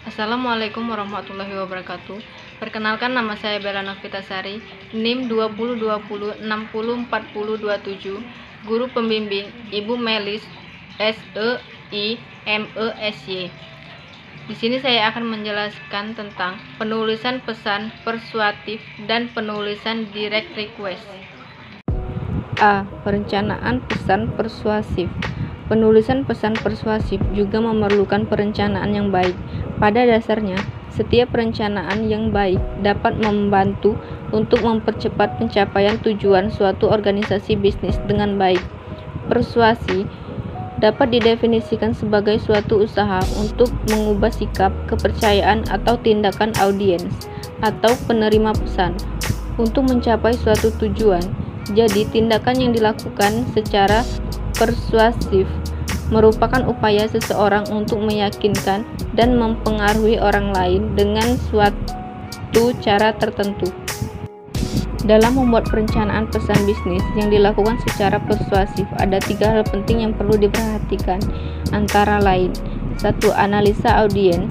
Assalamualaikum warahmatullahi wabarakatuh. Perkenalkan, nama saya Bella Novitasari, NIM 2020604027, guru pembimbing Ibu Melis SEIMESY. Di sini saya akan menjelaskan tentang penulisan pesan persuasif dan penulisan direct request. A. Perencanaan pesan persuasif. Penulisan pesan persuasif juga memerlukan perencanaan yang baik. Pada dasarnya, setiap perencanaan yang baik dapat membantu untuk mempercepat pencapaian tujuan suatu organisasi bisnis dengan baik. Persuasi dapat didefinisikan sebagai suatu usaha untuk mengubah sikap, kepercayaan, atau tindakan audiens atau penerima pesan untuk mencapai suatu tujuan. Jadi, tindakan yang dilakukan secara persuasif merupakan upaya seseorang untuk meyakinkan dan mempengaruhi orang lain dengan suatu cara tertentu. Dalam membuat perencanaan pesan bisnis yang dilakukan secara persuasif, ada 3 hal penting yang perlu diperhatikan, antara lain: 1. Analisa audiens.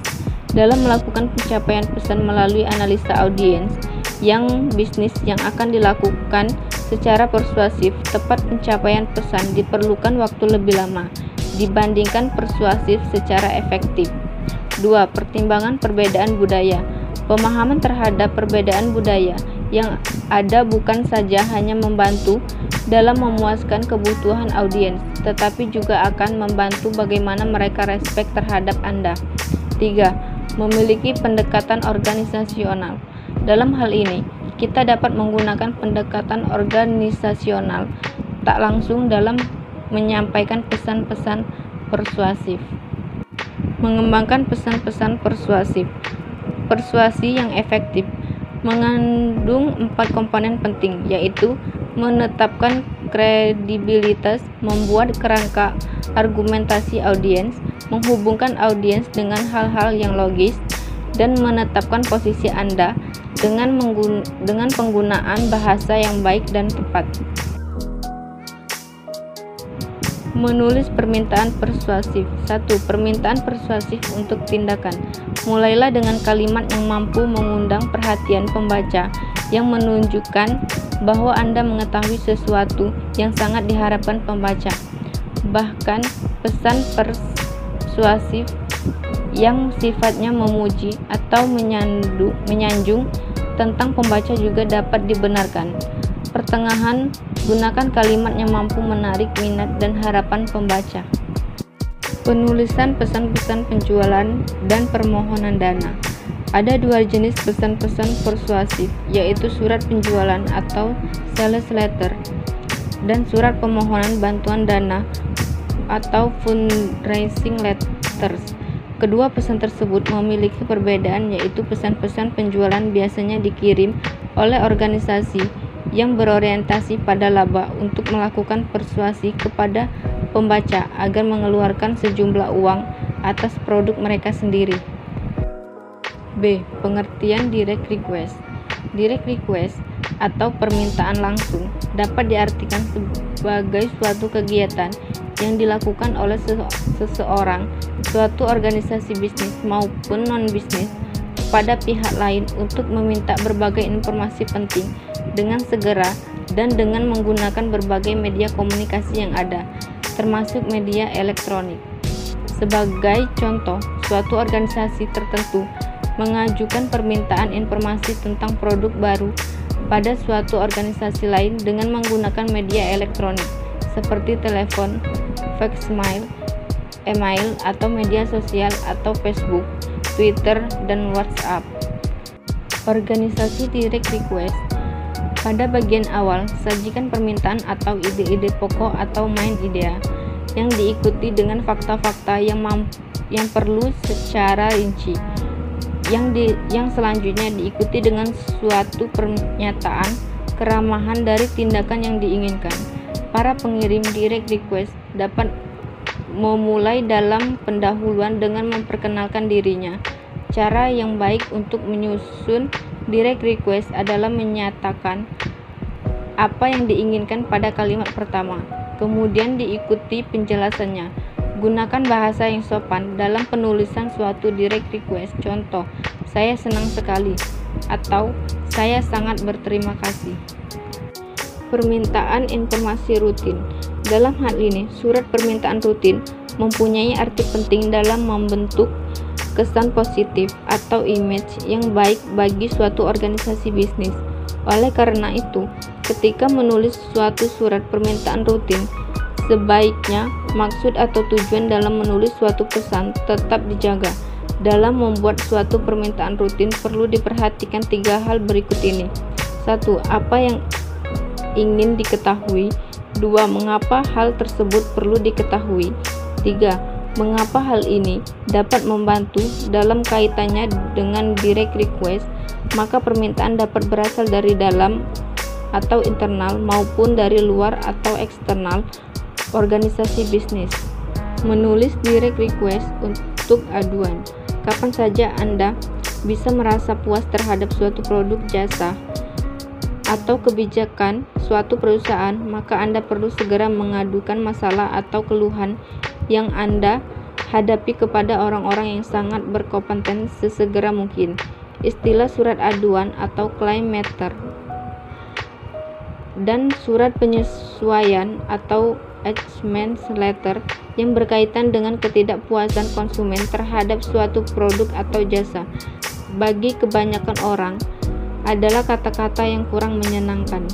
Dalam melakukan pencapaian pesan melalui analisa audiens yang bisnis yang akan dilakukan secara persuasif, tepat pencapaian pesan diperlukan waktu lebih lama dibandingkan persuasif secara efektif. 2. Pertimbangan perbedaan budaya. Pemahaman terhadap perbedaan budaya yang ada bukan saja hanya membantu dalam memuaskan kebutuhan audiens, tetapi juga akan membantu bagaimana mereka respek terhadap Anda. 3. Memiliki pendekatan organisasional. Dalam hal ini, kita dapat menggunakan pendekatan organisasional tak langsung dalam menyampaikan pesan-pesan persuasif. Mengembangkan pesan-pesan persuasif. Persuasi yang efektif mengandung 4 komponen penting, yaitu menetapkan kredibilitas, membuat kerangka argumentasi audiens, menghubungkan audiens dengan hal-hal yang logis, dan menetapkan posisi Anda dengan penggunaan bahasa yang baik dan tepat. Menulis permintaan persuasif. 1. Permintaan persuasif untuk tindakan. Mulailah dengan kalimat yang mampu mengundang perhatian pembaca, yang menunjukkan bahwa Anda mengetahui sesuatu yang sangat diharapkan pembaca. Bahkan pesan persuasif yang sifatnya memuji atau menyanjung tentang pembaca juga dapat dibenarkan. Pertengahan, gunakan kalimat yang mampu menarik minat dan harapan pembaca. Penulisan pesan-pesan penjualan dan permohonan dana. Ada 2 jenis pesan-pesan persuasif, yaitu surat penjualan atau sales letter dan surat permohonan bantuan dana atau fundraising letters. Kedua pesan tersebut memiliki perbedaan, yaitu pesan-pesan penjualan biasanya dikirim oleh organisasi yang berorientasi pada laba untuk melakukan persuasi kepada pembaca agar mengeluarkan sejumlah uang atas produk mereka sendiri. B. Pengertian direct request. Direct request atau permintaan langsung dapat diartikan sebagai suatu kegiatan yang dilakukan oleh seseorang, suatu organisasi bisnis maupun non-bisnis, pada pihak lain untuk meminta berbagai informasi penting dengan segera dan dengan menggunakan berbagai media komunikasi yang ada, termasuk media elektronik. Sebagai contoh, suatu organisasi tertentu mengajukan permintaan informasi tentang produk baru pada suatu organisasi lain dengan menggunakan media elektronik seperti telepon, faxmail, email, atau media sosial atau Facebook, Twitter, dan WhatsApp. Organisasi direct request. Pada bagian awal, sajikan permintaan atau ide-ide pokok atau main idea yang diikuti dengan fakta-fakta yang perlu secara rinci. Yang selanjutnya diikuti dengan suatu pernyataan keramahan dari tindakan yang diinginkan. Para pengirim direct request dapat memulai dalam pendahuluan dengan memperkenalkan dirinya. Cara yang baik untuk menyusun direct request adalah menyatakan apa yang diinginkan pada kalimat pertama, kemudian diikuti penjelasannya. Gunakan bahasa yang sopan dalam penulisan suatu direct request. Contoh, "Saya senang sekali" atau "Saya sangat berterima kasih". Permintaan informasi rutin. Dalam hal ini, surat permintaan rutin mempunyai arti penting dalam membentuk kesan positif atau image yang baik bagi suatu organisasi bisnis. Oleh karena itu, ketika menulis suatu surat permintaan rutin, sebaiknya maksud atau tujuan dalam menulis suatu pesan tetap dijaga. Dalam membuat suatu permintaan rutin perlu diperhatikan 3 hal berikut ini. 1. Apa yang ingin diketahui. 2. Mengapa hal tersebut perlu diketahui. 3. Mengapa hal ini dapat membantu dalam kaitannya dengan direct request. Maka permintaan dapat berasal dari dalam atau internal maupun dari luar atau eksternal organisasi bisnis. Menulis direct request untuk aduan. Kapan saja Anda bisa merasa puas terhadap suatu produk, jasa, atau kebijakan suatu perusahaan, maka Anda perlu segera mengadukan masalah atau keluhan yang Anda hadapi kepada orang-orang yang sangat berkompeten sesegera mungkin. Istilah surat aduan atau claim letter dan surat penyesuaian atau achievement letter yang berkaitan dengan ketidakpuasan konsumen terhadap suatu produk atau jasa bagi kebanyakan orang adalah kata-kata yang kurang menyenangkan.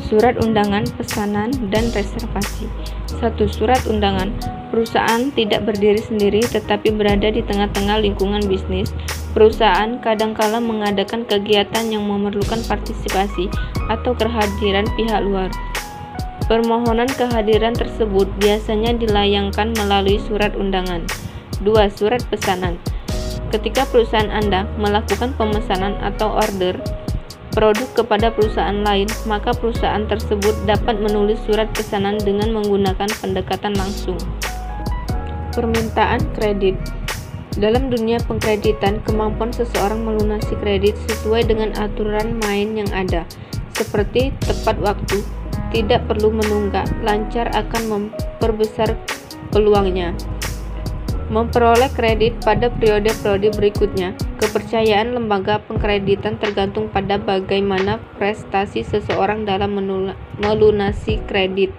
Surat undangan, pesanan, dan reservasi. 1. Surat undangan. Perusahaan tidak berdiri sendiri tetapi berada di tengah-tengah lingkungan bisnis. Perusahaan kadangkala mengadakan kegiatan yang memerlukan partisipasi atau kehadiran pihak luar. Permohonan kehadiran tersebut biasanya dilayangkan melalui surat undangan. 2. Surat pesanan. Ketika perusahaan Anda melakukan pemesanan atau order produk kepada perusahaan lain, maka perusahaan tersebut dapat menulis surat pesanan dengan menggunakan pendekatan langsung. Permintaan kredit. Dalam dunia pengkreditan, kemampuan seseorang melunasi kredit sesuai dengan aturan main yang ada, seperti tepat waktu, tidak perlu menunggak, lancar akan memperbesar peluangnya memperoleh kredit pada periode-periode berikutnya. Kepercayaan lembaga pengkreditan tergantung pada bagaimana prestasi seseorang dalam melunasi kredit.